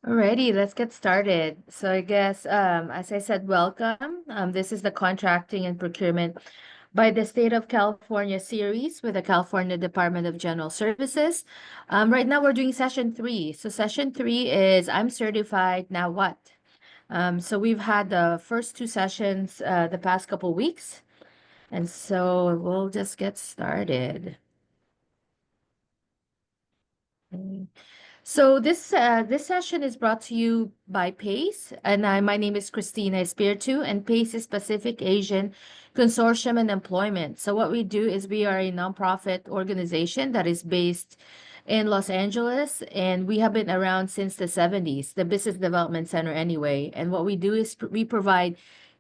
Alrighty, let's get started. So I guess, as I said, welcome. This is the Contracting and Procurement by the State of California series with the California Department of General Services. Right now we're doing session three. So session three is I'm certified, now what? So we've had the first two sessions the past couple weeks, and so we'll just get started. Okay. So this session is brought to you by PACE, and my name is Christina Espiritu, and PACE is Pacific Asian Consortium and Employment. So what we do is we are a nonprofit organization that is based in Los Angeles, and we have been around since the 70s, the Business Development Center anyway. And what we do is we provide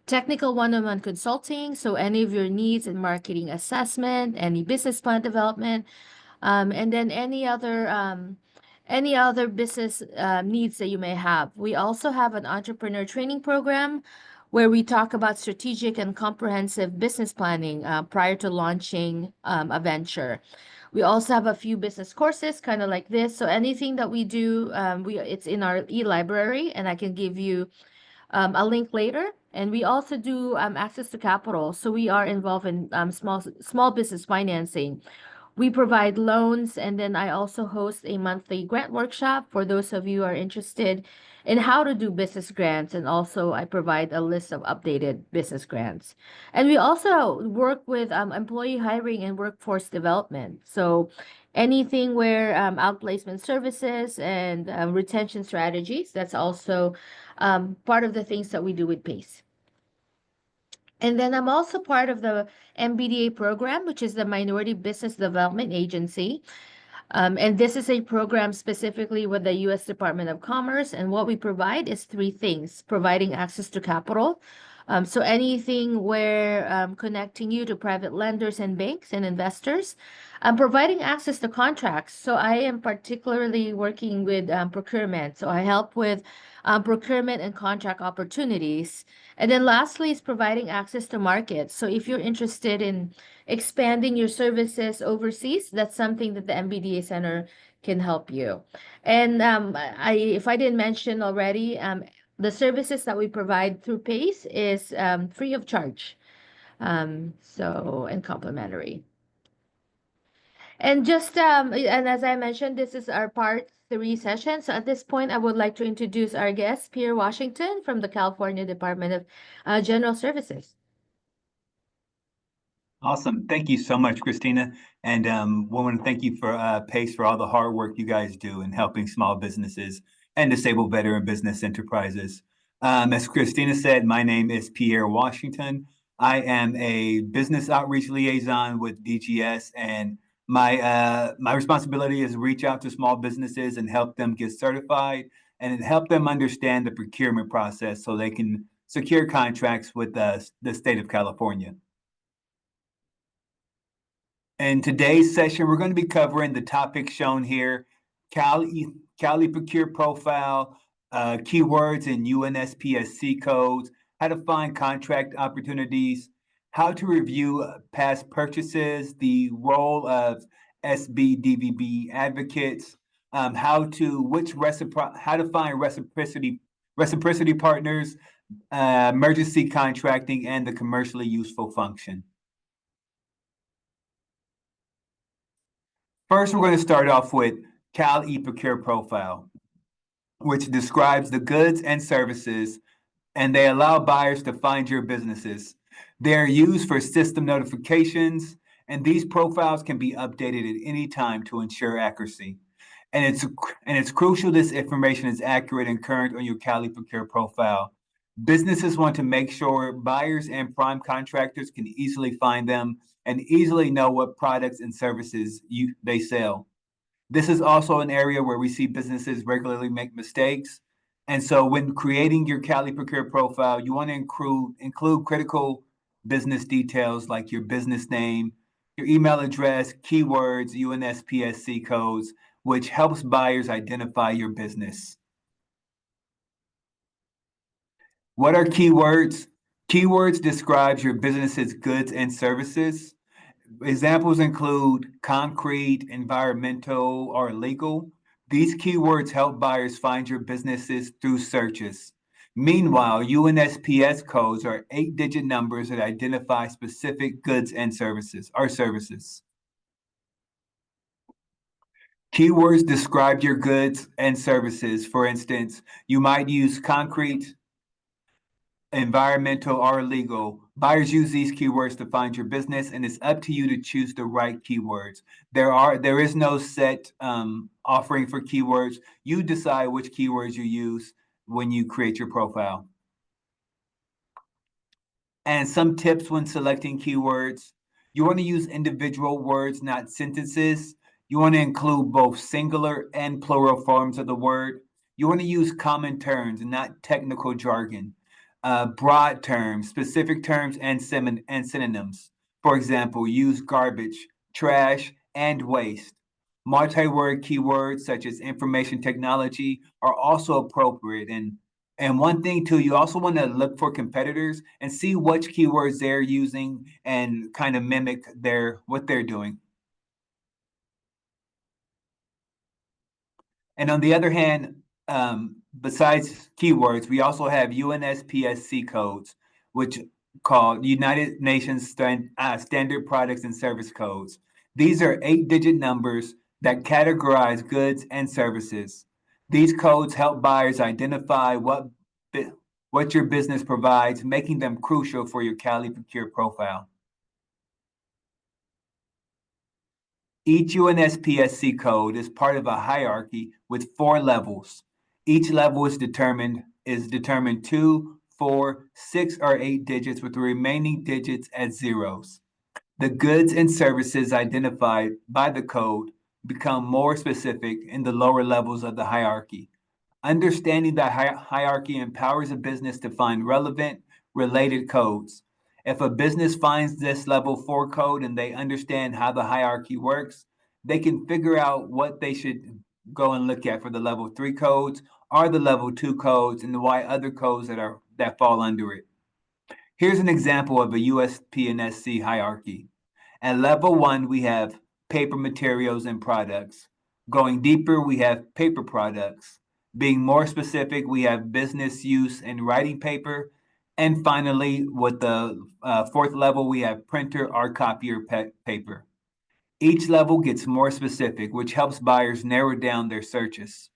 technical one-on-one consulting, so any of your needs in marketing assessment, any business plan development, and then any other business needs that you may have. We also have an entrepreneur training program where we talk about strategic and comprehensive business planning prior to launching a venture. We also have a few business courses, kind of like this. So anything that we do, it's in our e-library, and I can give you a link later. And we also do access to capital. So we are involved in small business financing. We provide loans, and then I also host a monthly grant workshop for those of you who are interested in how to do business grants. And also, I provide a list of updated business grants. And we also work with employee hiring and workforce development. So, anything where outplacement services and retention strategies, that's also part of the things that we do with PACE. And then I'm also part of the MBDA program, which is the Minority Business Development Agency. And this is a program specifically with the U.S. Department of Commerce. And what we provide is three things: providing access to capital. So anything where connecting you to private lenders and banks and investors, providing access to contracts. So I am particularly working with procurement. So I help with procurement and contract opportunities. And then lastly is providing access to markets. So if you're interested in expanding your services overseas, that's something that the MBDA Center can help you. And if I didn't mention already, the services that we provide through PACE is free of charge, and complimentary. And as I mentioned, this is our part three session. So at this point, I would like to introduce our guest, Pierre Washington from the California Department of General Services. Awesome. Thank you so much, Christina. And we want to thank you for PACE for all the hard work you guys do in helping small businesses and disabled veteran business enterprises. As Christina said, my name is Pierre Washington. I am a business outreach liaison with DGS, and my responsibility is to reach out to small businesses and help them get certified and help them understand the procurement process so they can secure contracts with the state of California. In today's session, we're going to be covering the topics shown here: Cali Procure Profile, keywords in UNSPSC codes, how to find contract opportunities, how to review past purchases, the role of SB/DVBE advocates, how to find reciprocity partners, emergency contracting, and the commercially useful function. First, we're going to start off with Cal eProcure Profile, which describes the goods and services, and they allow buyers to find your businesses. They're used for system notifications, and these profiles can be updated at any time to ensure accuracy. And it's crucial this information is accurate and current on your Cal eProcure profile. Businesses want to make sure buyers and prime contractors can easily find them and easily know what products and services they sell. This is also an area where we see businesses regularly make mistakes. And so when creating your Cal eProcure profile, you want to include critical business details like your business name, your email address, keywords, UNSPSC codes, which helps buyers identify your business. What are keywords? Keywords describes your business's goods and services. Examples include concrete, environmental, or legal. These keywords help buyers find your businesses through searches. Meanwhile, UNSPS codes are 8-digit numbers that identify specific goods and services, or services. Keywords describe your goods and services. For instance, you might use concrete, environmental, or legal. Buyers use these keywords to find your business, and it's up to you to choose the right keywords. There is no set offering for keywords. You decide which keywords you use when you create your profile. And some tips when selecting keywords: you want to use individual words, not sentences. You want to include both singular and plural forms of the word. You want to use common terms and not technical jargon. Broad terms, specific terms, and synonyms. For example, use garbage, trash, and waste. Multi-word keywords such as information technology are also appropriate. And one thing too, you also want to look for competitors and see which keywords they're using and kind of mimic what they're doing. And on the other hand, besides keywords, we also have UNSPSC codes, which called United Nations Standard Products and Service Codes. These are 8-digit numbers that categorize goods and services. These codes help buyers identify what your business provides, making them crucial for your Cali Procure profile. Each UNSPSC code is part of a hierarchy with 4 levels. Each level is determined 2, 4, 6, or 8 digits, with the remaining digits as zeros. The goods and services identified by the code become more specific in the lower levels of the hierarchy. Understanding the hierarchy empowers a business to find relevant, related codes. If a business finds this level 4 code and they understand how the hierarchy works, they can figure out what they should go and look at for the level 3 codes or the level 2 codes, and why other codes that fall under it. Here's an example of a USP&SC hierarchy. At level 1, we have paper materials and products. Going deeper, we have paper products. Being more specific, we have business use and writing paper. And finally, with the 4th level, we have printer or copier paper. Each level gets more specific, which helps buyers narrow down their searches.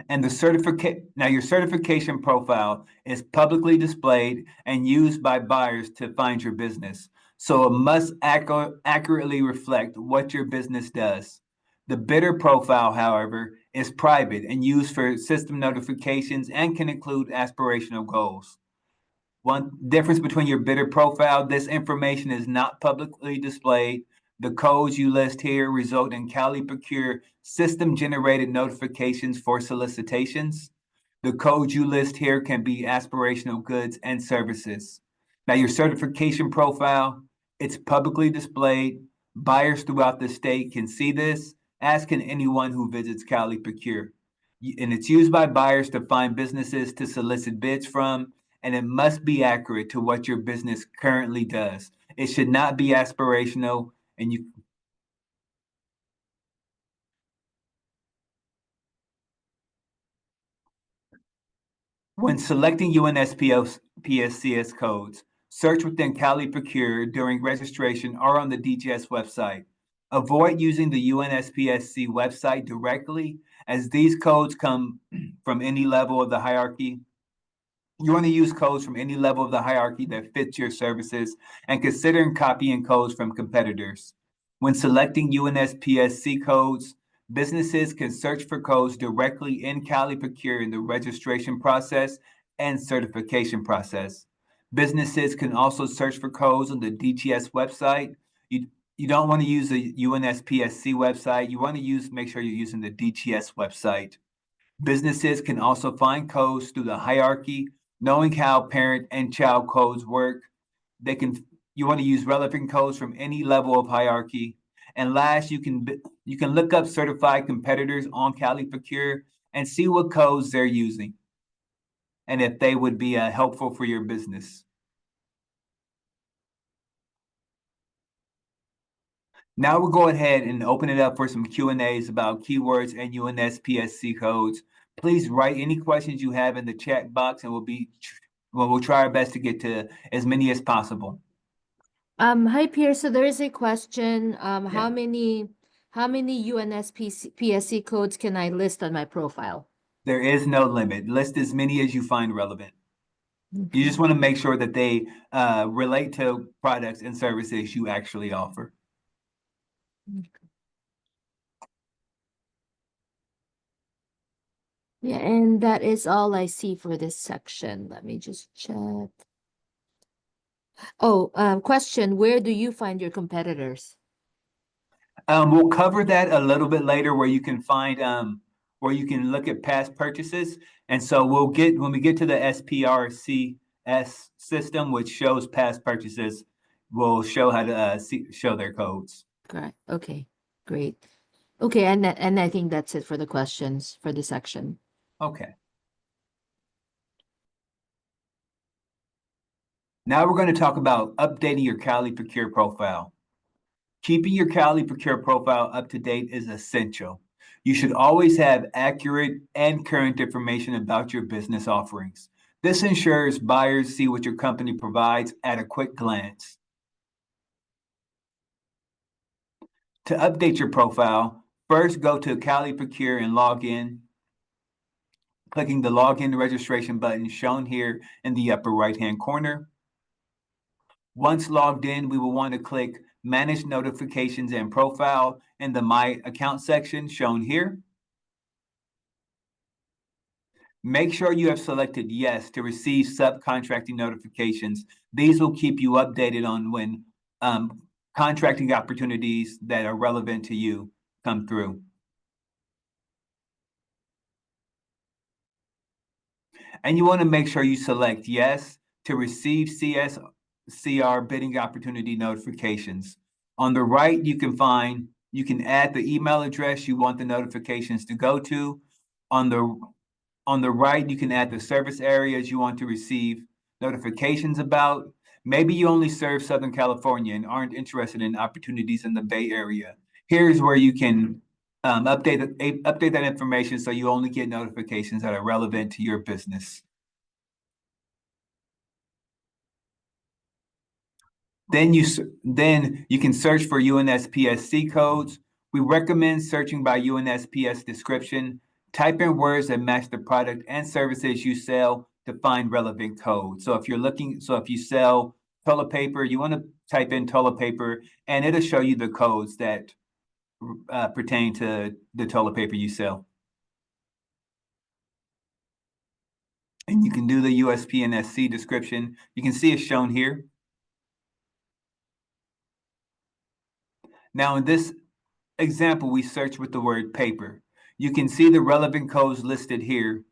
And your certification profile is publicly displayed and used by buyers to find your business. So it must accurately reflect what your business does. The bidder profile, however, is private and used for system notifications and can include aspirational goals. One difference between your bidder profile: this information is not publicly displayed. The codes you list here result in Cali Procure system-generated notifications for solicitations. The codes you list here can be aspirational goods and services. Now, your certification profile, it's publicly displayed. Buyers throughout the state can see this, as can anyone who visits Cali Procure. And it's used by buyers to find businesses to solicit bids from, and it must be accurate to what your business currently does. It should not be aspirational, and when selecting UNSPSCS codes, search within Cali Procure during registration or on the DGS website. Avoid using the UNSPSC website directly, as these codes come from any level of the hierarchy. You want to use codes from any level of the hierarchy that fits your services, and consider copying codes from competitors. When selecting UNSPSC codes, businesses can search for codes directly in Cali Procure in the registration process and certification process. Businesses can also search for codes on the DGS website. You don't want to use the UNSPSC website. You want to make sure you're using the DGS website. Businesses can also find codes through the hierarchy. Knowing how parent and child codes work, you want to use relevant codes from any level of hierarchy. And last, you can look up certified competitors on Cali Procure and see what codes they're using, and if they would be helpful for your business. Now we'll go ahead and open it up for some Q&As about keywords and UNSPSC codes. Please write any questions you have in the chat box, and we'll try our best to get to as many as possible. Hi, Pierre. So there is a question. Yeah. How many UNSPSC codes can I list on my profile? There is no limit. List as many as you find relevant. You just want to make sure that they relate to products and services you actually offer. Yeah, and that is all I see for this section. Let me just check. Oh, question, where do you find your competitors? We'll cover that a little bit later, where you can find where you can look at past purchases. And so when we get to the SPRCS system, which shows past purchases, we'll show how to show their codes. Correct. Okay, great. Okay, and I think that's it for the questions for this section. Okay. Now we're going to talk about updating your Cali Procure profile. Keeping your Cali Procure profile up to date is essential. You should always have accurate and current information about your business offerings. This ensures buyers see what your company provides at a quick glance. To update your profile, first go to Cali Procure and log in, clicking the Login Registration button shown here in the upper right-hand corner. Once logged in, we will want to click Manage Notifications and Profile in the My Account section shown here. Make sure you have selected Yes to receive subcontracting notifications. These will keep you updated on when contracting opportunities that are relevant to you come through. And you want to make sure you select Yes to receive CSCR bidding opportunity notifications. On the right, you can add the email address you want the notifications to go to. On the right, you can add the service areas you want to receive notifications about. Maybe you only serve Southern California and aren't interested in opportunities in the Bay Area. Here's where you can update that information so you only get notifications that are relevant to your business. Then you can search for UNSPSC codes. We recommend searching by UNSPS description. Type in words that match the product and services you sell to find relevant codes. So if you sell toilet paper, you want to type in toilet paper, and it'll show you the codes that pertain to the toilet paper you sell. And you can do the USP&SC description. You can see it shown here. Now in this example, we search with the word paper. You can see the relevant codes listed here,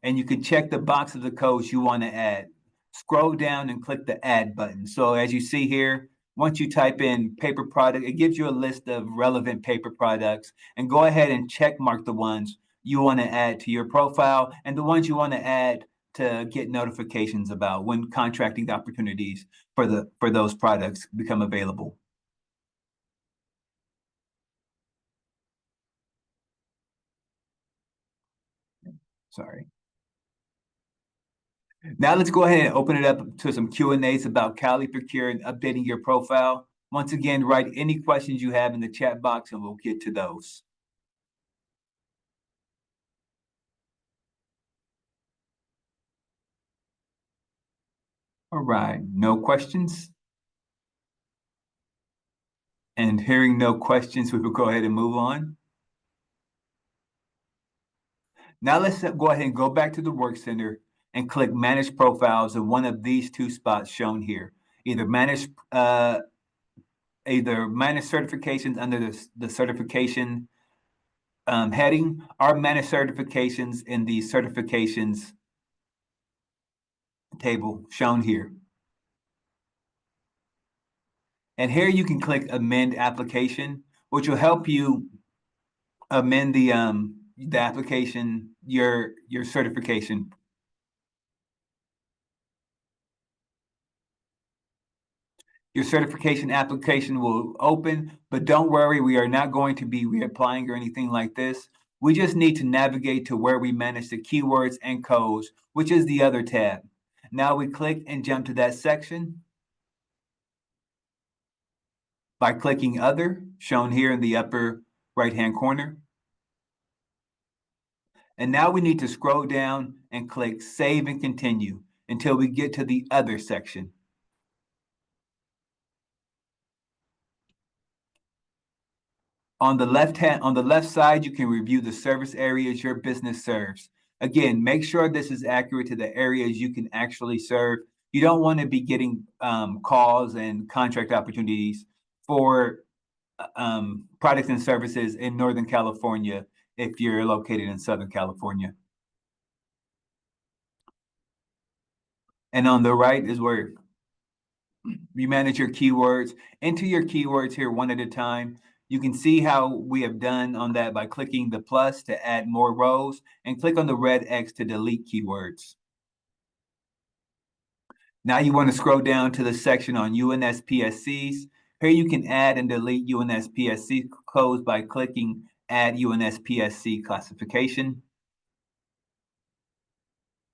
and you can check the box of the codes you want to add. Scroll down and click the add button. So as you see here, once you type in paper product, it gives you a list of relevant paper products, and go ahead and check mark the ones you want to add to your profile and the ones you want to add to get notifications about when contracting opportunities for those products become available. Sorry. Now let's go ahead and open it up to some Q&As about Cali Procure and updating your profile. Once again, write any questions you have in the chat box and we'll get to those. All right, no questions? And hearing no questions, we will go ahead and move on. Now let's go ahead and go back to the Work Center and click Manage Profiles in one of these two spots shown here. Either manage certifications under the certification heading, or manage certifications in the certifications table shown here. And here you can click Amend Application, which will help you amend the application, your certification. Your certification application will open, but don't worry, we are not going to be reapplying or anything like this. We just need to navigate to where we manage the keywords and codes, which is the other tab. Now we click and jump to that section by clicking Other, shown here in the upper right-hand corner. And now we need to scroll down and click Save and Continue until we get to the Other section. On the left side, you can review the service areas your business serves. Again, make sure this is accurate to the areas you can actually serve. You don't want to be getting calls and contract opportunities for products and services in Northern California if you're located in Southern California. And on the right is where you manage your keywords. Enter your keywords here one at a time. You can see how we have done on that by clicking the plus to add more rows and click on the red X to delete keywords. Now you want to scroll down to the section on UNSPSCs. Here you can add and delete UNSPSC codes by clicking Add UNSPSC Classification.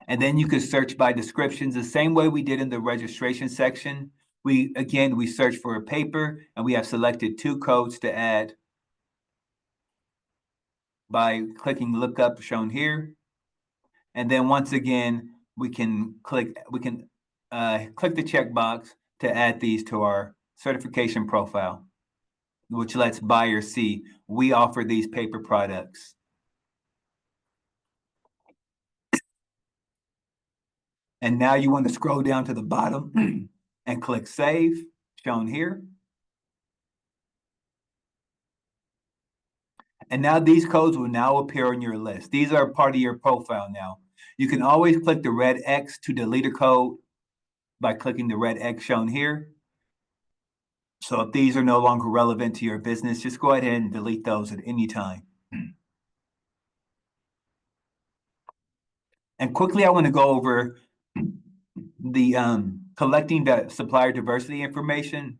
And then you could search by descriptions the same way we did in the registration section. We search for a paper and we have selected 2 codes to add by clicking lookup shown here. And then once again, we can click the checkbox to add these to our certification profile, which lets buyers see we offer these paper products. And now you want to scroll down to the bottom and click Save, shown here. And now these codes will now appear on your list. These are part of your profile now. You can always click the red X to delete a code by clicking the red X shown here. So if these are no longer relevant to your business, just go ahead and delete those at any time. And quickly, I want to go over the collecting the supplier diversity information.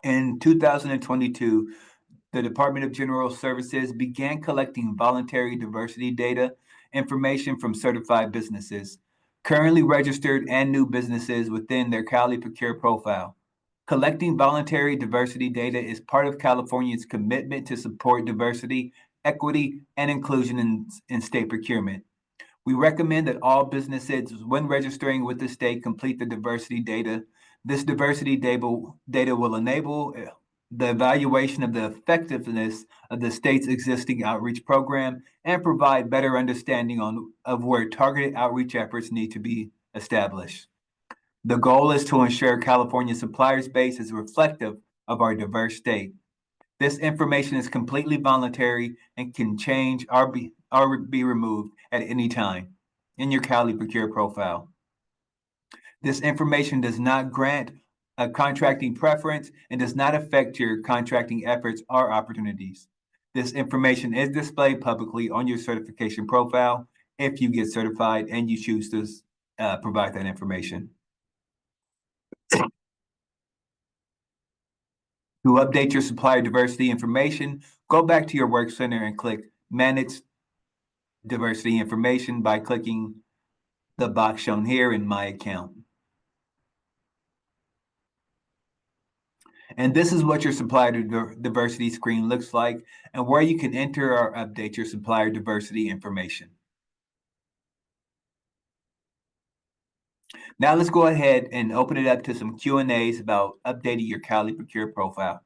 In 2022, the Department of General Services began collecting voluntary diversity data information from certified businesses, currently registered and new businesses within their Cali Procure profile. Collecting voluntary diversity data is part of California's commitment to support diversity, equity, and inclusion in state procurement. We recommend that all businesses, when registering with the state, complete the diversity data. This diversity data will enable the evaluation of the effectiveness of the state's existing outreach program and provide better understanding of where targeted outreach efforts need to be established. The goal is to ensure California's suppliers base is reflective of our diverse state. This information is completely voluntary and can change or be removed at any time in your Cali Procure profile. This information does not grant a contracting preference and does not affect your contracting efforts or opportunities. This information is displayed publicly on your certification profile if you get certified and you choose to provide that information. To update your supplier diversity information, go back to your work center and click Manage Diversity Information by clicking the box shown here in My Account. And this is what your supplier diversity screen looks like and where you can enter or update your supplier diversity information. Now let's go ahead and open it up to some Q&As about updating your Cali Procure profile.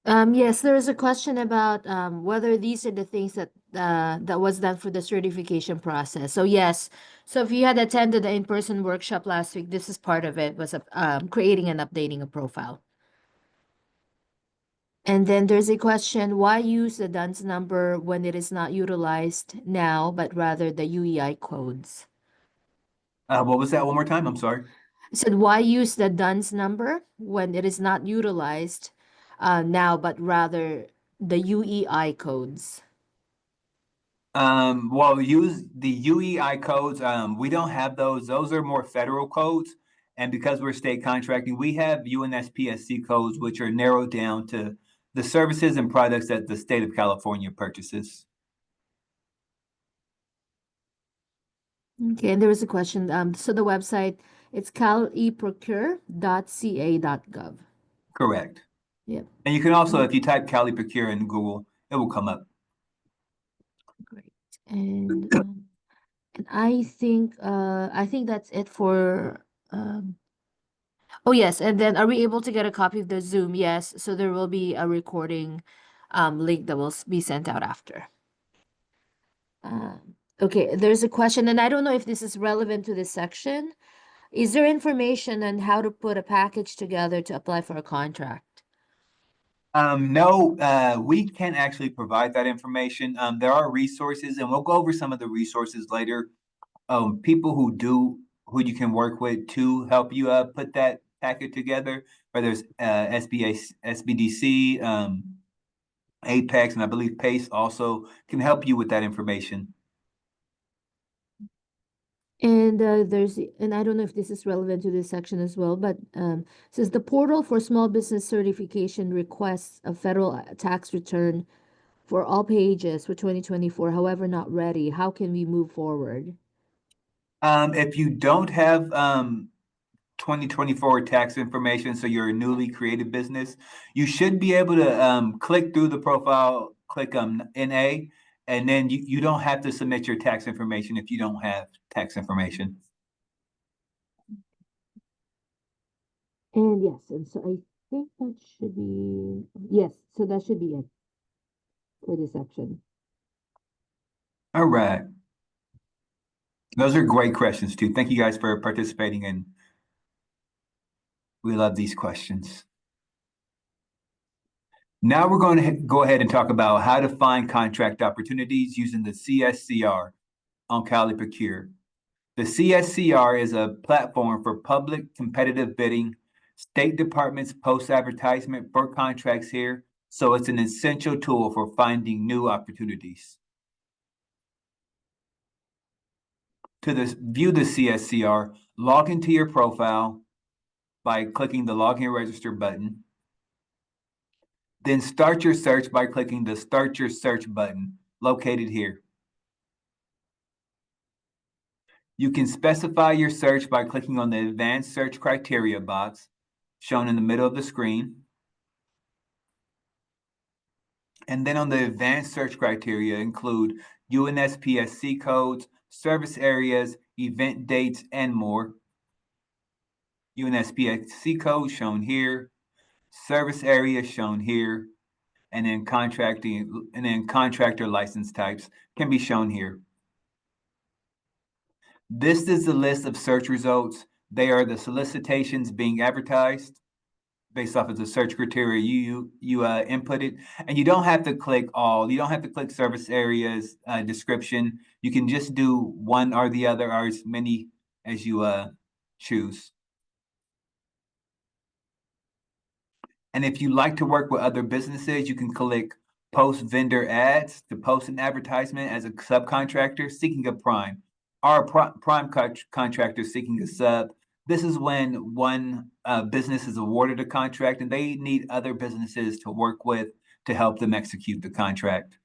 Yes, there is a question about whether these are the things that that was done for the certification process. So yes, so if you had attended the in-person workshop last week, this is part of it, was creating and updating a profile. And then there's a question, why use the DUNS number when it is not utilized now, but rather the UEI codes? What was that one more time? I'm sorry. I said, why use the DUNS number when it is not utilized now, but rather the UEI codes? Well, use the UEI codes. We don't have those. Those are more federal codes. And because we're state contracting, we have UNSPSC codes, which are narrowed down to the services and products that the state of California purchases. Okay, and there was a question. So the website, it's caleprocure.ca.gov. Correct. Yep, And you can also, if you type Cali Procure in Google, it will come up. great. And I think that's it for oh yes, and then are we able to get a copy of the Zoom? Yes, so there will be a recording link that will be sent out after. Okay, there's a question, and I don't know if this is relevant to this section. Is there information on how to put a package together to apply for a contract? No, we can't actually provide that information. There are resources, and we'll go over some of the resources later. People who you can work with to help you put that packet together, whether it's SBA, SBDC, Apex, and I believe PACE also can help you with that information. And and I don't know if this is relevant to this section as well, but says the portal for small business certification requests a federal tax return for all pages for 2024, however, not ready. How can we move forward? If you don't have 2024 tax information, so you're a newly created business, you should be able to click through the profile, click NA, and then you don't have to submit your tax information if you don't have tax information. And yes, and so I think that should be, yes, so that should be it for this section. All right. Those are great questions too. Thank you guys for participating, and we love these questions. Now we're going to go ahead and talk about how to find contract opportunities using the CSCR on Cali Procure. The CSCR is a platform for public competitive bidding. State departments post advertisement for contracts here, so it's an essential tool for finding new opportunities. To view the CSCR, log into your profile by clicking the Login Register button. Then start your search by clicking the Start Your Search button located here. You can specify your search by clicking on the Advanced Search Criteria box shown in the middle of the screen. And then on the Advanced Search Criteria include UNSPSC codes, service areas, event dates, and more. UNSPSC code shown here, service area shown here, and then contractor license types can be shown here. This is the list of search results. They are the solicitations being advertised based off of the search criteria you inputted, and you don't have to click all. You don't have to click service areas description. You can just do one or the other, or as many as you choose. And if you like to work with other businesses, you can click Post Vendor Ads to post an advertisement as a subcontractor seeking a prime, or a prime contractor seeking a sub. This is when one business is awarded a contract and they need other businesses to work with to help them execute the contract.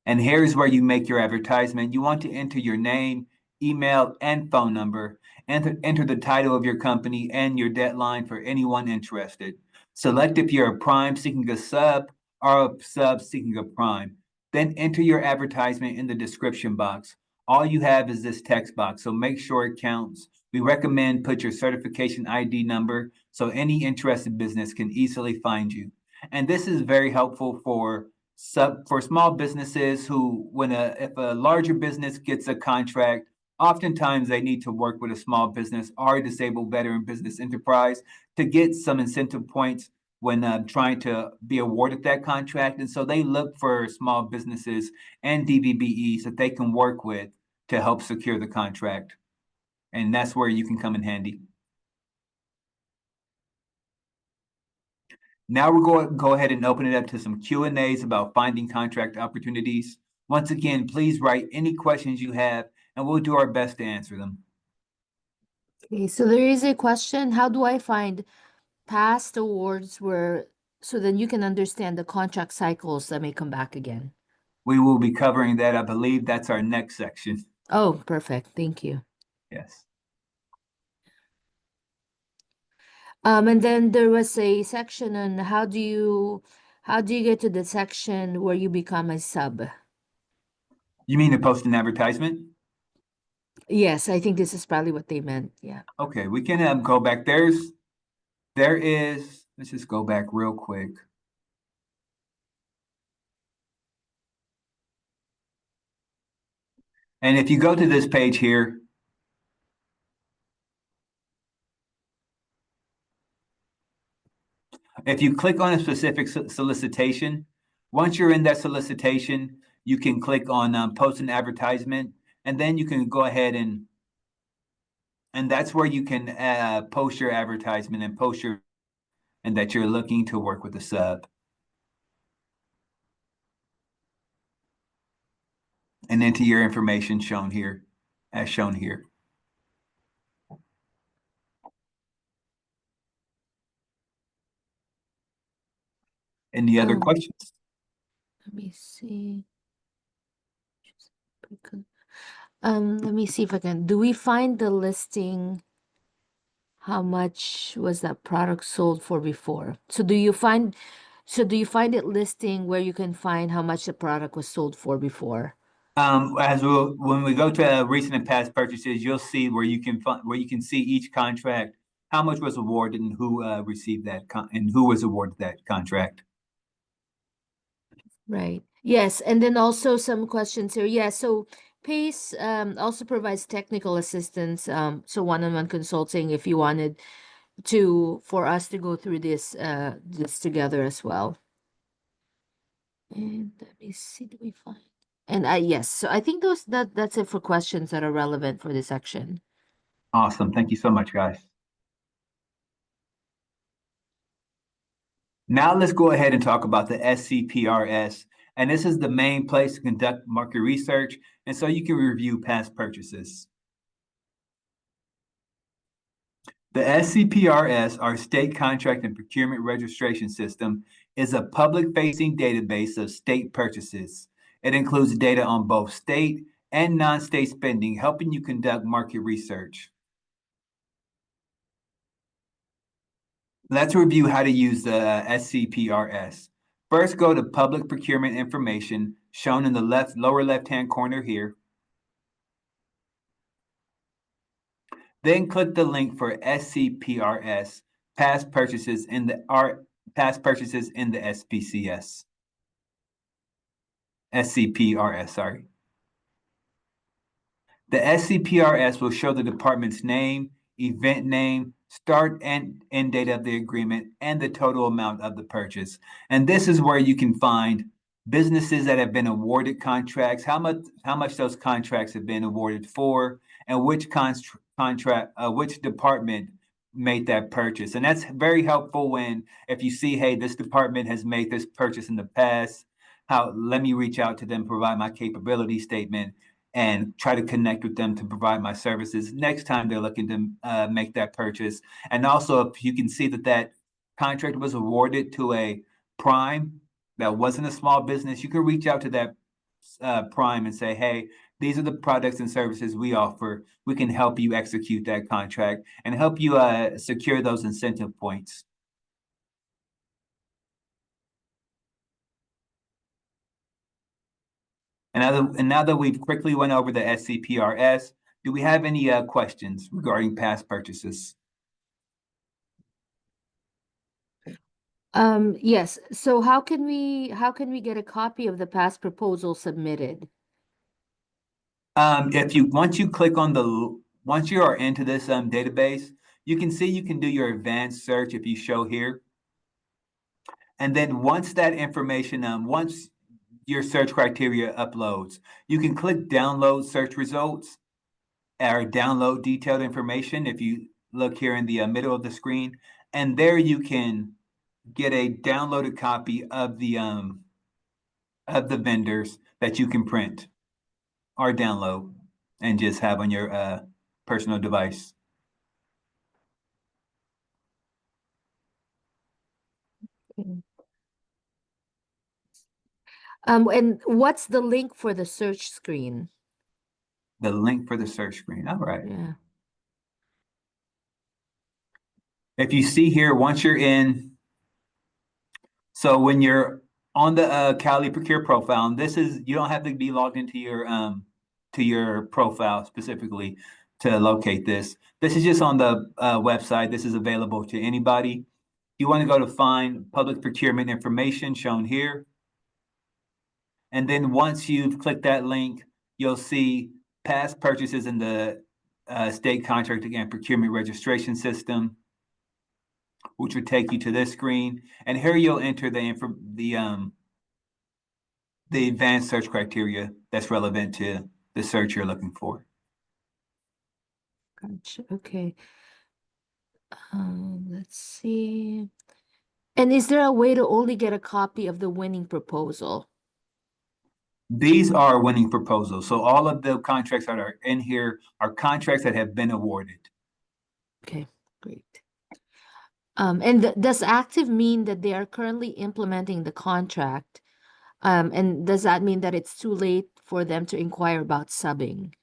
And here's where you make your advertisement. You want to enter your name, email, and phone number. Enter the title of your company and your deadline for anyone interested. Select if you're a prime seeking a sub or a sub seeking a prime. Then enter your advertisement in the description box. All you have is this text box, so make sure it counts. We recommend put your certification ID number so any interested business can easily find you. And this is very helpful for small businesses who, if a larger business gets a contract, oftentimes they need to work with a small business or a disabled veteran business enterprise to get some incentive points when trying to be awarded that contract. And so they look for small businesses and DVBEs that they can work with to help secure the contract. And that's where you can come in handy. Now we're going to go ahead and open it up to some Q&As about finding contract opportunities. Once again, please write any questions you have, and we'll do our best to answer them. Okay, so there is a question, how do I find past awards so then you can understand the contract cycles that may come back again? We will be covering that. I believe that's our next section. Oh, perfect. Thank you. Yes. And then there was a section on how do you get to the section where you become a sub? You mean to post an advertisement? Yes, I think this is probably what they meant. Yeah. Okay, we can go back. Let's just go back real quick. And if you go to this page here, if you click on a specific solicitation, once you're in that solicitation, you can click on post an advertisement, and then you can go ahead and that's where you can post your advertisement and and that you're looking to work with a sub. And enter your information shown here, as shown here. Any other questions? Let me see. Let me see if I can. Do we find the listing? How much was that product sold for before? So do you find it listing where you can find how much the product was sold for before? When we go to recent and past purchases, you'll see where you can see each contract, how much was awarded, and who received that and who was awarded that contract. Right. Yes, and then also some questions here. Yeah, so PACE also provides technical assistance, so one-on-one consulting if you wanted for us to go through this together as well. And let me see, do we find? And yes, so I think that's it for questions that are relevant for this section. Awesome. Thank you so much, guys. Now let's go ahead and talk about the SCPRS. And this is the main place to conduct market research, and so you can review past purchases. The SCPRS, our State Contract and Procurement Registration System, is a public-facing database of state purchases. It includes data on both state and non-state spending, helping you conduct market research. Let's review how to use the SCPRS. First, go to Public Procurement Information, shown in the lower left-hand corner here. Then click the link for SCPRS, past purchases in the SPCS. SCPRS, sorry. The SCPRS will show the department's name, event name, start and end date of the agreement, and the total amount of the purchase. And this is where you can find businesses that have been awarded contracts, how much those contracts have been awarded for, and which which department made that purchase. And that's very helpful if you see, hey, this department has made this purchase in the past, let me reach out to them, provide my capability statement, and try to connect with them to provide my services next time they're looking to make that purchase. And also, if you can see that contract was awarded to a prime that wasn't a small business, you can reach out to that prime and say, hey, these are the products and services we offer. We can help you execute that contract and help you secure those incentive points. And now that we've quickly went over the SCPRS, do we have any questions regarding past purchases? Yes. So how can we get a copy of the past proposal submitted? Once you are into this database, you can see you can do your advanced search if you show here. And then once that information, once your search criteria uploads, you can click download search results or download detailed information if you look here in the middle of the screen. And there you can get a downloaded copy of the vendors that you can print or download and just have on your personal device. And what's the link for the search screen? The link for the search screen. All right. Yeah. If you see here, once you're in, so when you're on the Cali Procure profile, and this is, you don't have to be logged into your profile specifically to locate this. This is just on the website. This is available to anybody. You want to go to find public procurement information shown here. And then once you've clicked that link, you'll see past purchases in the state contracting and procurement registration system, which would take you to this screen. And here you'll enter the advanced search criteria that's relevant to the search you're looking for. Gotcha. Okay. Let's see. And is there a way to only get a copy of the winning proposal? These are winning proposals. So all of the contracts that are in here are contracts that have been awarded. Okay, great. And does active mean that they are currently implementing the contract? And does that mean that it's too late for them to inquire about subbing?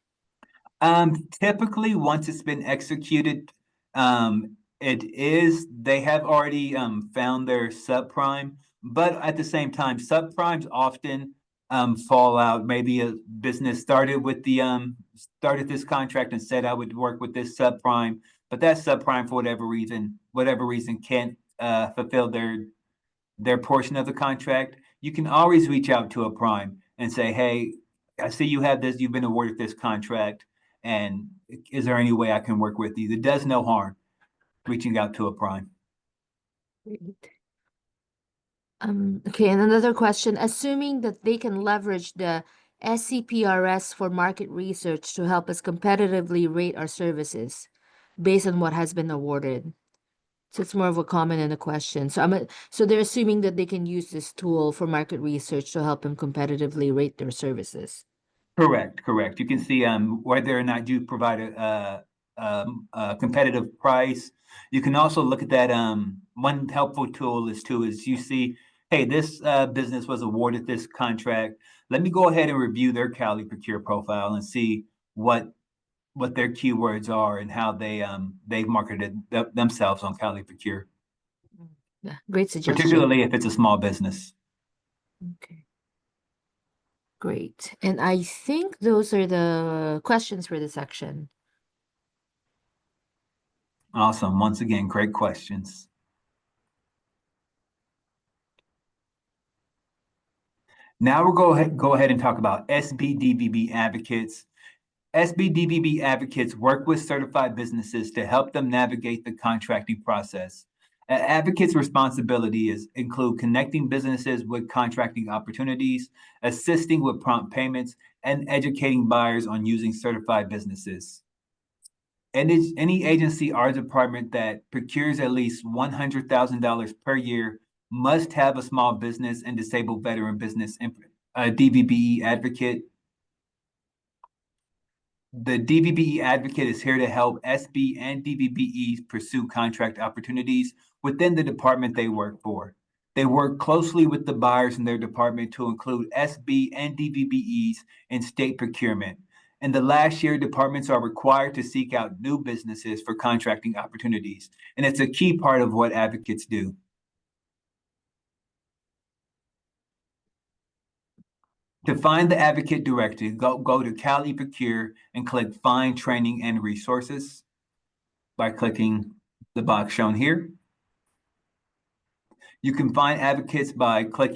Typically, once it's been executed, they have already found their subprime, but at the same time, subprimes often fall out. Maybe a business started this contract and said I would work with this subprime, but that subprime for whatever reason can't fulfill their portion of the contract. You can always reach out to a prime and say, hey, I see you have this, you've been awarded this contract, and is there any way I can work with you? It does no harm reaching out to a prime. Great. Okay, and another question, assuming that they can leverage the SCPRS for market research to help us competitively rate our services based on what has been awarded. So it's more of a comment and a question. So they're assuming that they can use this tool for market research to help them competitively rate their services. Correct. You can see whether or not you provide a competitive price. You can also look at that. One helpful tool is you see, hey, this business was awarded this contract. Let me go ahead and review their Cali Procure profile and see what their keywords are and how they've marketed themselves on Cali Procure. Yeah, great suggestion. Particularly if it's a small business. Okay. Great. And I think those are the questions for the section. Awesome. Once again, great questions. Now we'll go ahead and talk about SBDVB advocates. SBDVB advocates work with certified businesses to help them navigate the contracting process. An advocate's responsibilities include connecting businesses with contracting opportunities, assisting with prompt payments, and educating buyers on using certified businesses. Any agency or department that procures at least $100,000 per year must have a small business and disabled veteran business DVBE advocate. The DVBE advocate is here to help SB and DVBEs pursue contract opportunities within the department they work for. They work closely with the buyers in their department to include SB and DVBEs in state procurement. In the last year, departments are required to seek out new businesses for contracting opportunities, and it's a key part of what advocates do. To find the advocate directory, go to Cali Procure and click Find Training and Resources by clicking the box shown here. You can find advocates by click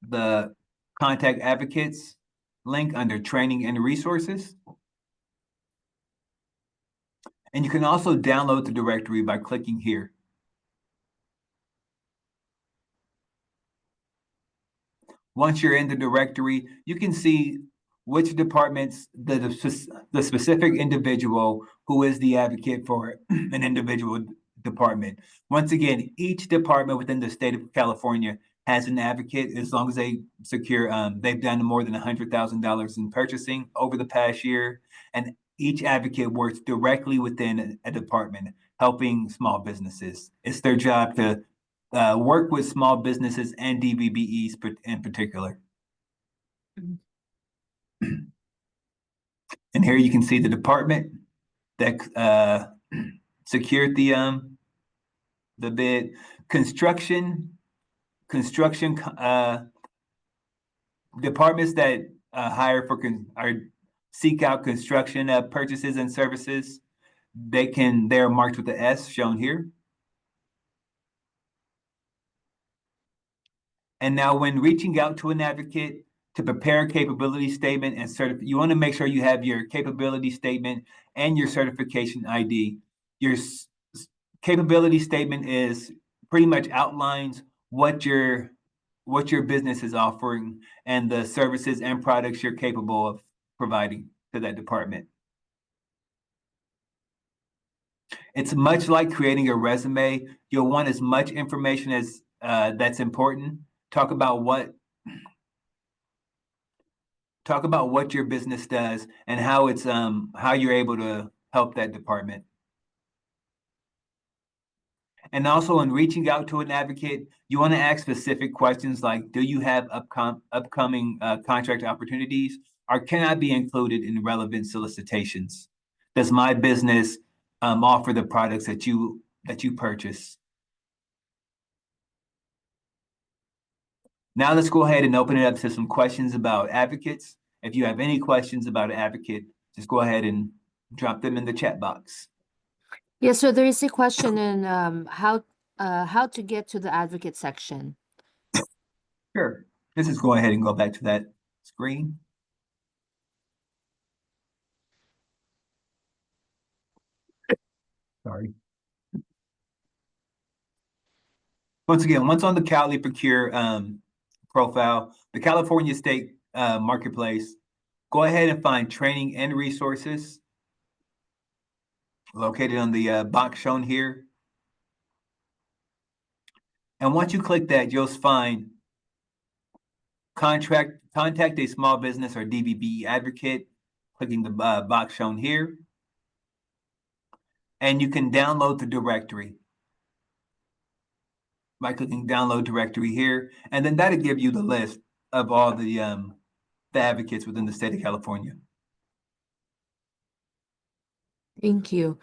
the Contact Advocates link under Training and Resources. And you can also download the directory by clicking here. Once you're in the directory, you can see which departments the specific individual who is the advocate for an individual department. Once again, each department within the state of California has an advocate as long as they secure, they've done more than $100,000 in purchasing over the past year. And each advocate works directly within a department, helping small businesses. It's their job to work with small businesses and DVBEs in particular. And here you can see the department that secured the bid. Construction departments that hire for or seek out construction purchases and services, they're marked with the S shown here. And now when reaching out to an advocate to prepare a capability statement and you want to make sure you have your capability statement and your certification ID. Your capability statement is pretty much outlines what your business is offering and the services and products you're capable of providing to that department. It's much like creating a resume. You'll want as much information as that's important. Talk about what your business does and how it's how you're able to help that department. And also in reaching out to an advocate, you want to ask specific questions like, do you have upcoming contract opportunities, or can I be included in relevant solicitations? Does my business offer the products that you purchase? Now let's go ahead and open it up to some questions about advocates. If you have any questions about an advocate, just go ahead and drop them in the chat box. Yeah, so there is a question in how to get to the advocate section. Sure. Let's just go ahead and go back to that screen. Sorry. Once again, once on the Cali Procure profile, the California State Marketplace, go ahead and find training and resources located on the box shown here. And once you click that, you'll find contact a small business or DVBE advocate, clicking the box shown here. And you can download the directory by clicking download directory here. And then that'll give you the list of all the advocates within the state of California. Thank you.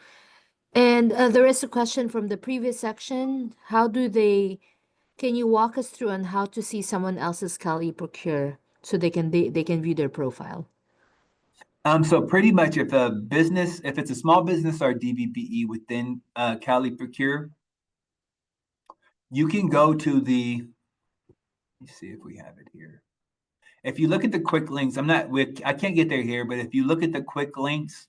And there is a question from the previous section. Can you walk us through on how to see someone else's Cali Procure so they can view their profile? So pretty much if it's a small business or DVBE within Cali Procure, you can go to let's see if we have it here. If you look at the quick links, I can't get there here, but if you look at the quick links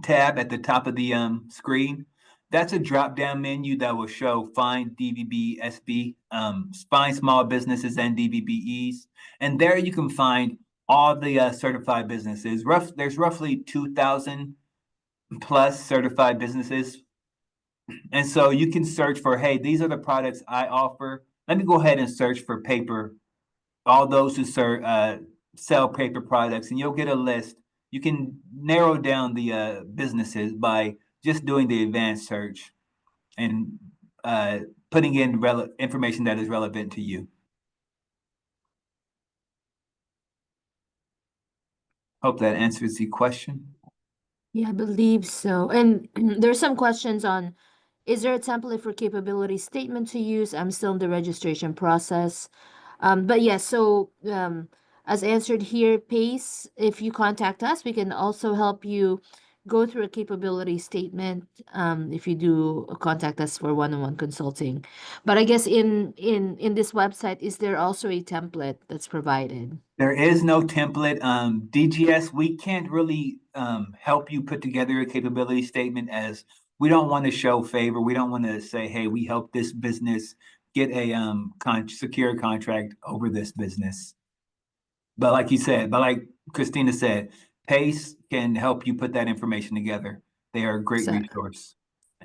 tab at the top of the screen, that's a drop-down menu that will show find DVB SB, find small businesses and DVBEs. And there you can find all the certified businesses. There's roughly 2,000 plus certified businesses. And so you can search for, hey, these are the products I offer. Let me go ahead and search for paper, all those who sell paper products, and you'll get a list. You can narrow down the businesses by just doing the advanced search and putting in information that is relevant to you. Hope that answers the question. Yeah, I believe so. And there's some questions on, is there a template for capability statement to use? I'm still in the registration process. But yeah, so as answered here, Pace, if you contact us, we can also help you go through a capability statement if you do contact us for one-on-one consulting. But I guess in this website, is there also a template that's provided? There is no template. DGS, we can't really help you put together a capability statement, as we don't want to show favor. We don't want to say, hey, we helped this business get a secure contract over this business. But like Christina said, Pace can help you put that information together. They are a great resource.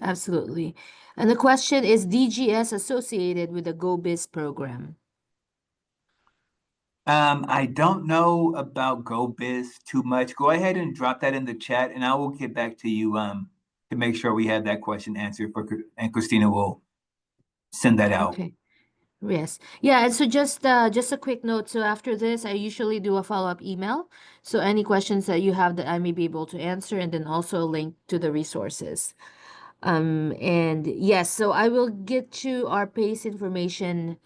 Absolutely. And the question is DGS associated with the GoBiz program? I don't know about GoBiz too much. Go ahead and drop that in the chat, and I will get back to you to make sure we have that question answered and Christina will send that out. Okay. Yes. Yeah, and so just a quick note. So after this, I usually do a follow-up email. So any questions that you have that I may be able to answer, and then also a link to the resources. And yes, so I will get you our PACE information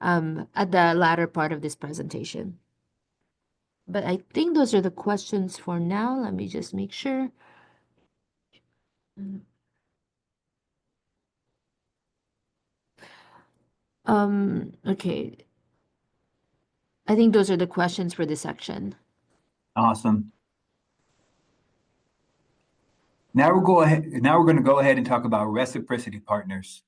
at the latter part of this presentation. But I think those are the questions for now. Let me just make sure. Okay. I think those are the questions for this section. Awesome. Now we're going to go ahead and talk about reciprocity partners.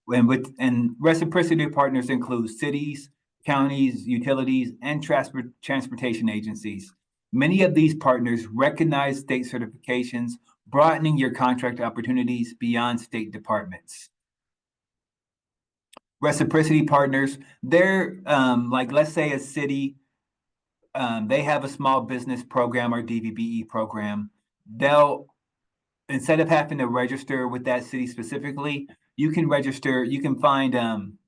And reciprocity partners include cities, counties, utilities, and transportation agencies. Many of these partners recognize state certifications, broadening your contract opportunities beyond state departments. Reciprocity partners, they're like, let's say a city, they have a small business program or DVBE program. They'll Instead of having to register with that city specifically, you can register. You can find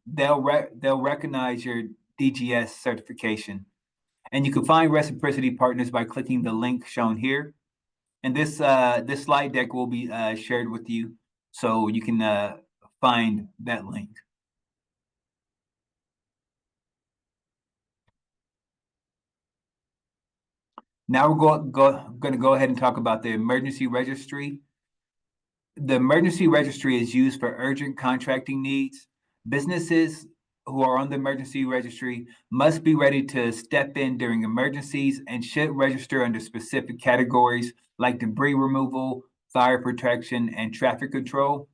they'll recognize your DGS certification, and you can find reciprocity partners by clicking the link shown here. And this slide deck will be shared with you, so you can find that link. Now we're going to go ahead and talk about the emergency registry. The emergency registry is used for urgent contracting needs. Businesses who are on the emergency registry must be ready to step in during emergencies and should register under specific categories like debris removal, fire protection, and traffic control.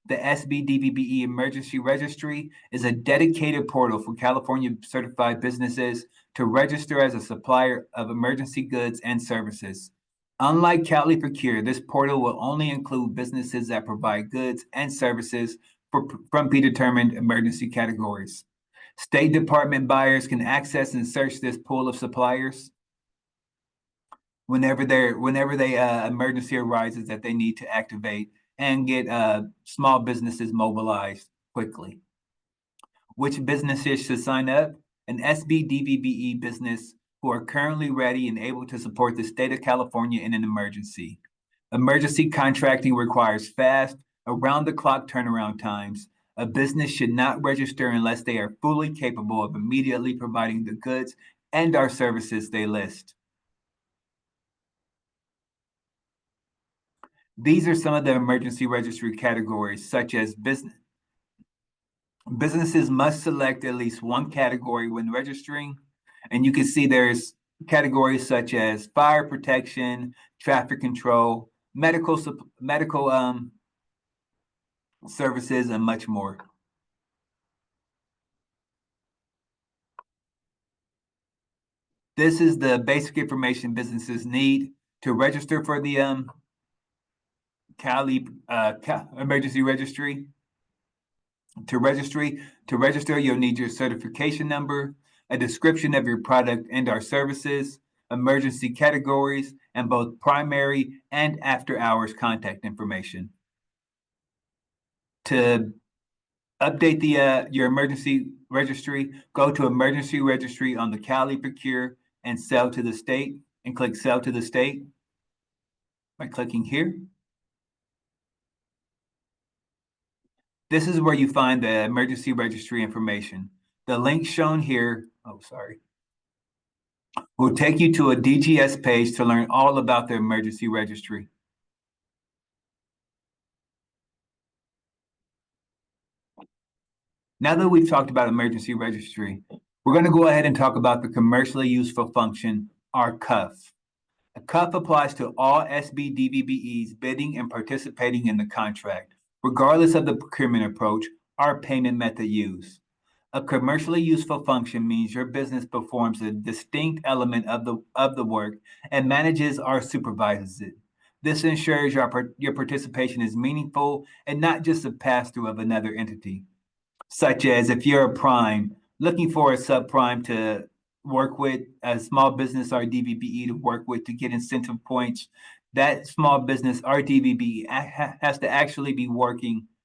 The SBDVBE Emergency Registry is a dedicated portal for California certified businesses to register as a supplier of emergency goods and services. Unlike Cali Procure, this portal will only include businesses that provide goods and services from predetermined emergency categories. State Department buyers can access and search this pool of suppliers whenever they emergency arises that they need to activate and get small businesses mobilized quickly. Which businesses should sign up? An SBDVBE business who are currently ready and able to support the state of California in an emergency. Emergency contracting requires fast, around-the-clock turnaround times. A business should not register unless they are fully capable of immediately providing the goods and our services they list. These are some of the emergency registry categories, such as businesses must select at least one category when registering. And you can see there's categories such as fire protection, traffic control, medical services, and much more. This is the basic information businesses need to register for the Cali emergency registry. To register, you'll need your certification number, a description of your product and our services, emergency categories, and both primary and after-hours contact information. To update your emergency registry, go to emergency registry on the Cali Procure and sell to the state, and click sell to the state by clicking here. This is where you find the emergency registry information. The link shown here, will take you to a DGS page to learn all about the emergency registry. Now that we've talked about emergency registry, we're going to go ahead and talk about the commercially useful function, our CUF. A CUF applies to all SBDVBEs bidding and participating in the contract, regardless of the procurement approach or payment method used. A commercially useful function means your business performs a distinct element of the work and manages or supervises it. This ensures your participation is meaningful and not just a pass-through of another entity, such as if you're a prime looking for a subprime to work with, a small business or DVBE to work with to get incentive points. That small business or DVBE has to actually be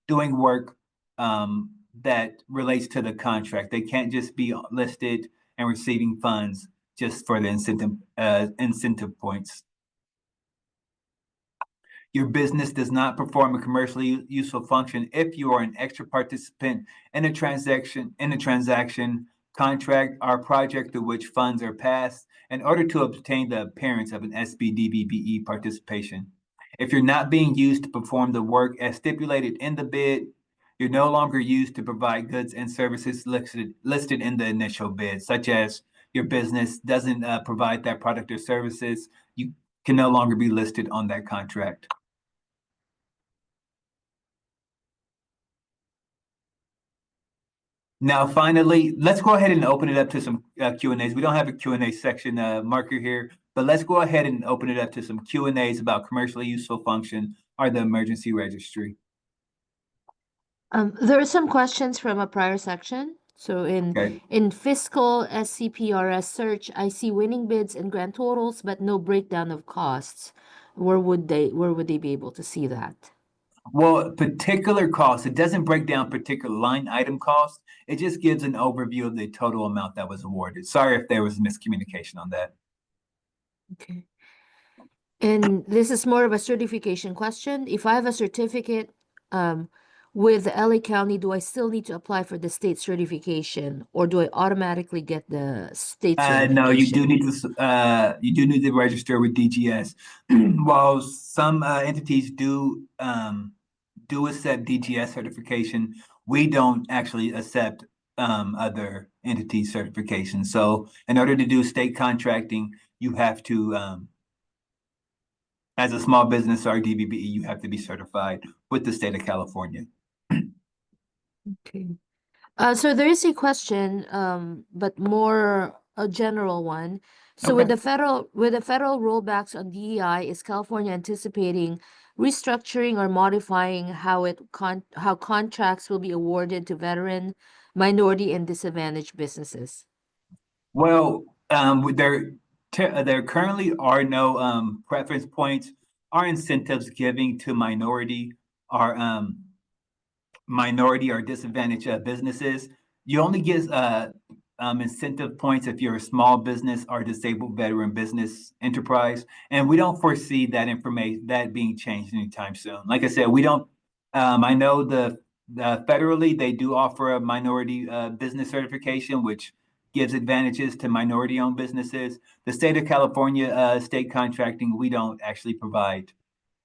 doing work that relates to the contract. They can't just be listed and receiving funds just for the incentive points. Your business does not perform a commercially useful function if you are an extra participant in a transaction, contract, or project through which funds are passed in order to obtain the appearance of an SBDVBE participation. If you're not being used to perform the work as stipulated in the bid, you're no longer used to provide goods and services listed in the initial bid, such as your business doesn't provide that product or services, you can no longer be listed on that contract. Now, finally, let's go ahead and open it up to some Q&As. We don't have a Q&A section marker here, but let's go ahead and open it up to some Q&As about commercially useful function or the emergency registry. There are some questions from a prior section. So Okay. in fiscal SCPRS search, I see winning bids and grand totals, but no breakdown of costs. Where would they be able to see that? Well, particular costs, it doesn't break down particular line item costs. It just gives an overview of the total amount that was awarded. Sorry if there was miscommunication on that. Okay. And this is more of a certification question. If I have a certificate with LA County, do I still need to apply for the state certification, or do I automatically get the state certification? No, you do need to register with DGS. While some entities do accept DGS certification, we don't actually accept other entity certification. So in order to do state contracting, you have to, as a small business or DVBE, you have to be certified with the state of California. Okay. So there is a question, but more a general one. So with Okay. the federal rollbacks on DEI, is California anticipating restructuring or modifying how contracts will be awarded to veteran, minority, and disadvantaged businesses? Well, there currently are no preference points or incentives giving to minority or disadvantaged businesses. You only get incentive points if you're a small business or disabled veteran business enterprise, and we don't foresee that being changed anytime soon. Like I said, we don't. I know federally they do offer a minority business certification, which gives advantages to minority-owned businesses. The state of California state contracting, we don't actually provide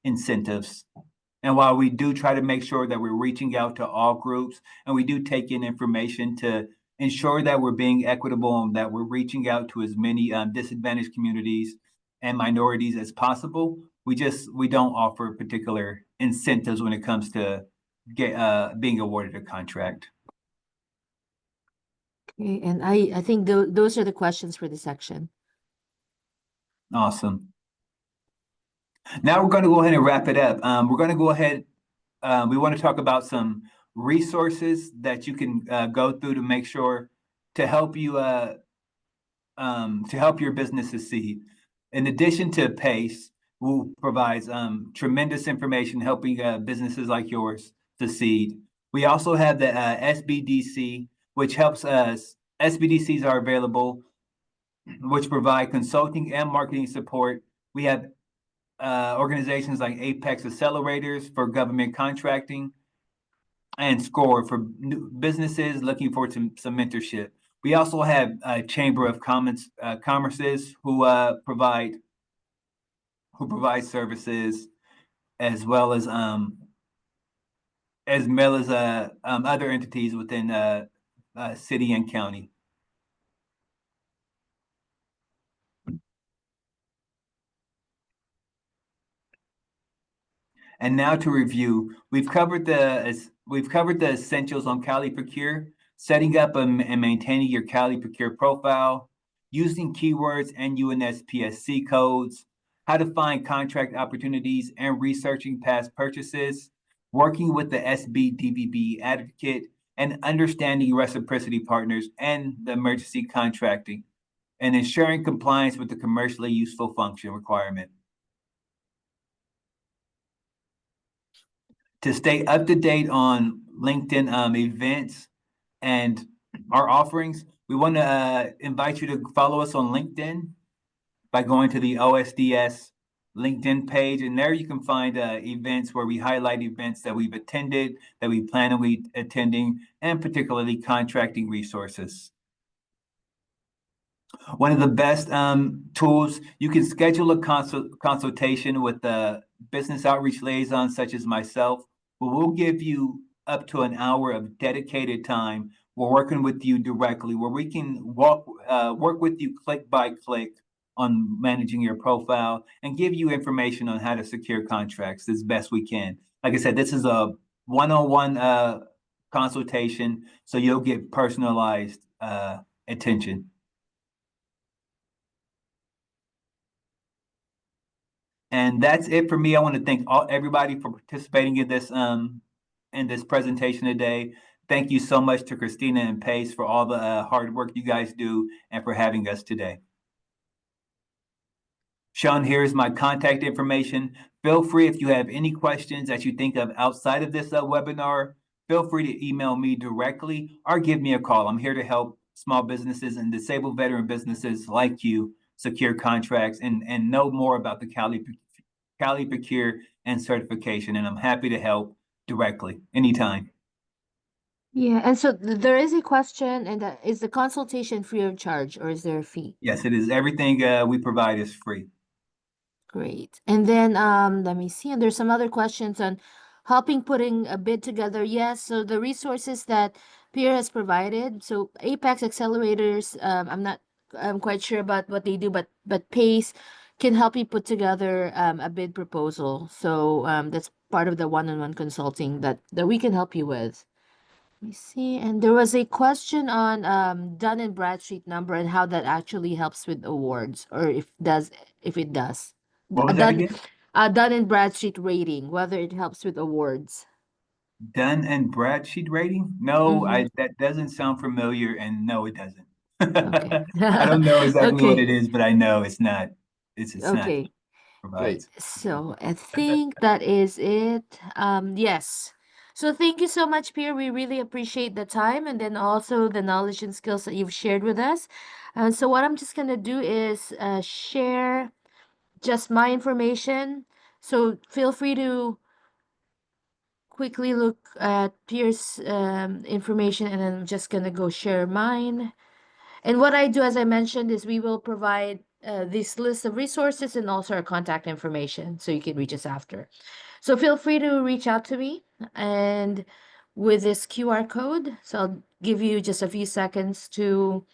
incentives. And while we do try to make sure that we're reaching out to all groups, and we do take in information to ensure that we're being equitable and that we're reaching out to as many disadvantaged communities and minorities as possible, we don't offer particular incentives when it comes to being awarded a contract. Okay, and I think those are the questions for this section. Awesome. Now we're going to go ahead and wrap it up. We're going to go ahead. We want to talk about some resources that you can go through to make sure to help you to help your business succeed. In addition to PACE, who provides tremendous information helping businesses like yours succeed. We also have the SBDC, which helps us. SBDCs are available, which provide consulting and marketing support. We have organizations like Apex Accelerators for government contracting, and SCORE for businesses looking for some mentorship. We also have a Chamber of Commerce's who provide services, as well as other entities within city and county. And now to review, we've covered the essentials on Cali Procure, setting up and maintaining your Cali Procure profile, using keywords and UNSPSC codes, how to find contract opportunities and researching past purchases, working with the SB DVBE advocate, and understanding reciprocity partners and the emergency contracting, and ensuring compliance with the commercially useful function requirement. To stay up to date on LinkedIn events and our offerings, we want to invite you to follow us on LinkedIn by going to the OSDS LinkedIn page. And there you can find events where we highlight events that we've attended, that we plan on attending, and particularly contracting resources. One of the best tools, you can schedule a consultation with the business outreach liaison, such as myself, where we'll give you up to an hour of dedicated time. We're working with you directly, where we can work with you click by click on managing your profile and give you information on how to secure contracts as best we can. Like I said, this is a one-on-one consultation, so you'll get personalized attention. And that's it for me. I want to thank everybody for participating in this presentation today. Thank you so much to Christina and Pace for all the hard work you guys do and for having us today. Shown here is my contact information. Feel free, if you have any questions that you think of outside of this webinar, feel free to email me directly or give me a call. I'm here to help small businesses and disabled veteran businesses like you secure contracts and know more about the Cali Procure and certification. And I'm happy to help directly anytime. Yeah, and so there is a question, and is the consultation free of charge or is there a fee? Yes, it is. Everything we provide is free. Great. And then let me see. And there's some other questions on helping putting a bid together. Yes, so the resources that Peer has provided. So Apex Accelerators, I'm quite sure about what they do, but PACE can help you put together a bid proposal. So that's part of the one-on-one consulting that we can help you with. Let me see. And there was a question on Dun and Bradstreet number and how that actually helps with awards, or if it does. What was that again? Dun and Bradstreet rating, whether it helps with awards. Dun and Bradstreet rating? No, Mm-hmm. that doesn't sound familiar, and no, it doesn't. Okay. I don't know exactly what Okay. it is, but I know it's not. It's not Okay. Great. provides. So I think that is it. Yes. So thank you so much, Pierre. We really appreciate the time and then also the knowledge and skills that you've shared with us. And so what I'm just gonna do is share just my information. So feel free to quickly look at Pierre's information, and then I'm just gonna go share mine. And what I do, as I mentioned, is we will provide this list of resources and also our contact information so you can reach us after. So feel free to reach out to me and with this QR code. So I'll give you just a few seconds to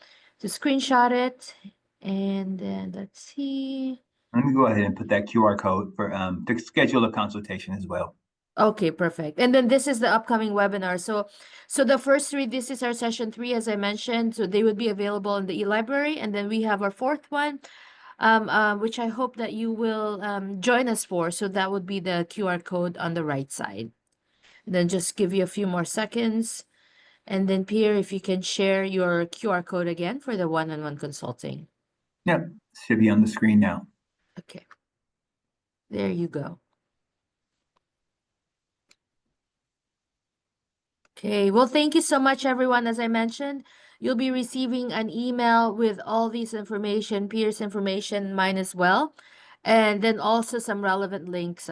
screenshot it. And then let's see. Let me go ahead and put that QR code for to schedule a consultation as well. Okay, perfect. And then this is the upcoming webinar. So the first three, this is our session 3, as I mentioned. So they would be available in the e-library. And then we have our fourth one, which I hope that you will join us for. So that would be the QR code on the right side. And then just give you a few more seconds. And then Pierre, if you can share your QR code again for the one-on-one consulting. Yep, should be on the screen now. Okay. There you go. Okay, well, thank you so much, everyone. As I mentioned, you'll be receiving an email with all these information, Pierre's information, mine as well, and then also some relevant links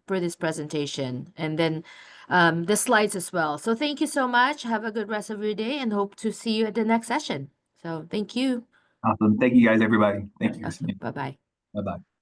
for this presentation, and then the slides as well. So thank you so much. Have a good rest of your day and hope to see you at the next session. So thank you. Awesome. Thank you guys, everybody. Thank you. Awesome. Bye-bye. Bye-bye.